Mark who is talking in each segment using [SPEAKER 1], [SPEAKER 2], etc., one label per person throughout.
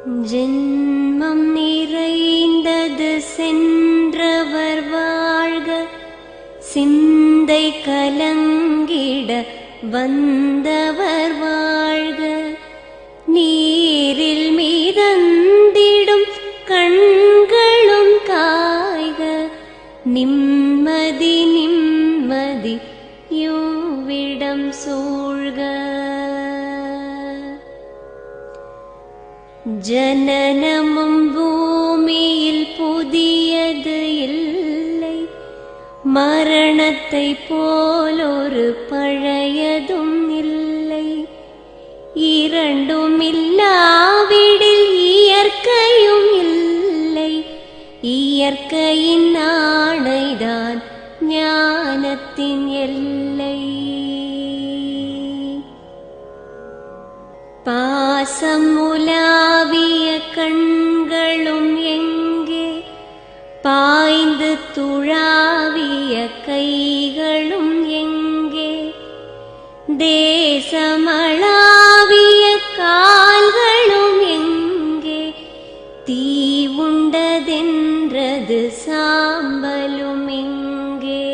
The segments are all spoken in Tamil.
[SPEAKER 1] ஜென்மம் நிறைந்தது சென்றவர் வாழ்க, சிந்தை கலங்கிட வந்தவர் வாழ்க. நீரில் மிதந்திடும் கண்களும் காய்க, நிம்மதி நிம்மதி யோவிடம் சூழ்க. ஜனனமும் பூமியில் புதியது இல்லை, மரணத்தை போலொரு பழையதும் இல்லை. இரண்டும் இல்லாவிடில் இயற்கையும் இல்லை, இயற்கையின் ஆணைதான் ஞானத்தின் எல்லை. பாசம் உலாவிய கண்களும் எங்கே, பாய்ந்து துழாவிய கைகளும் எங்கே, தேசமளாவிய கால்களும் எங்கே, தீ உண்டதென்றது சாம்பலும் எங்கே.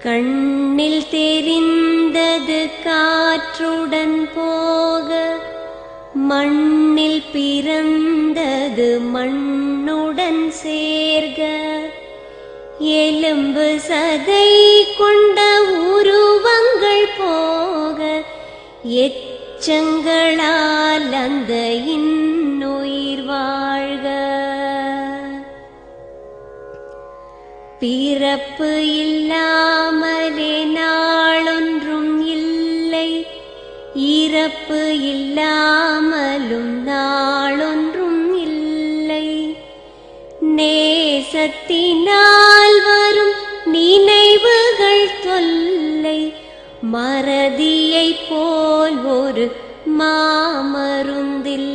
[SPEAKER 1] கண்ணில் தெரிந்தது காற்றுடன் போக, மண்ணில் பிறந்தது மண்ணுடன் சேர்க. எலும்பு சதை கொண்ட உருவங்கள் போக, எச்சங்களால் அந்த இன்னுயிர் வாழ்க. பிறப்பு இல்லாமலே நாளொன்றும் இல்லை, இறப்பு இல்லாமலும் நாளொன்றும் இல்லை. நேசத்தினால் வரும் நினைவுகள் தொல்லை, மறதியைப் போல் ஒரு மாமருந்தில்லை.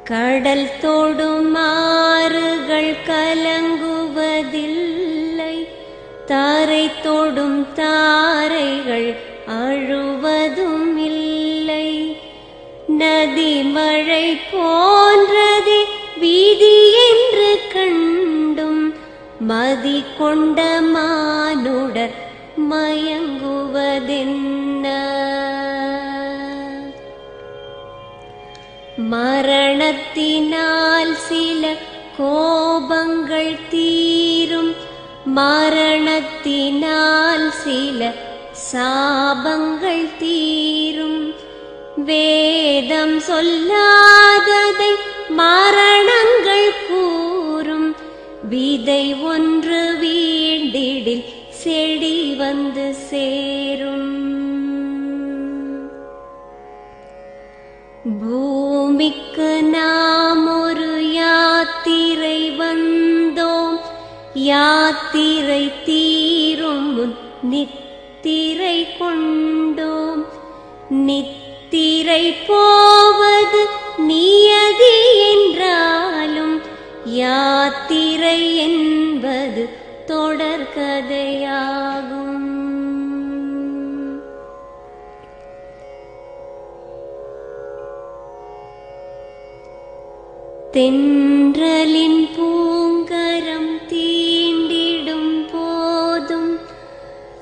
[SPEAKER 1] கடல் தொடும் ஆறுகள் கலங்குவதில்லை, தாரை தொடும் தாரைகள் அழுவதும் இல்லை. நதி மழை போன்றதே வீதி என்று கண்டும், மதி கொண்ட மானுடர் மயங்குவதென்ன. மரணத்தினால் சில கோபங்கள் தீரும், மரணத்தினால் சில சாபங்கள் தீரும். வேதம் சொல்லாததை மரணங்கள் கூறும், விதை ஒன்று வீண்டிடில் செடி வந்து சேரும். பூமிக்கு நாம் ஒரு யாத்திரை வந்தோம், யாத்திரை தீரும் முன் நித்திரை கொண்டோம். நித்திரை போவது நியதி என்றாலும், யாத்திரை என்பது தொடர்கதையாகும். தென்றலின் பூங்கரம் தீண்டிடும் போதும்,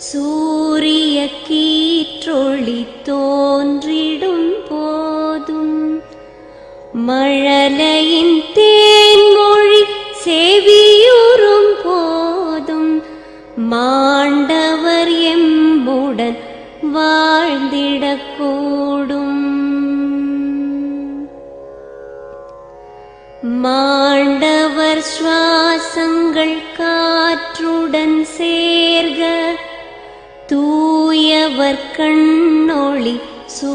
[SPEAKER 1] சூரிய கீற்றொளி தோன்றிடும் போதும், மழலையின் தேன்மொழி செவியுறும் போதும், மாண்டவர் எம்முடன் வாழ்ந்திடக்கூடும். மாண்டவர் சுவாசங்கள் காற்றுடன் சேர்க, தூயவர் கண்ணொளி சூ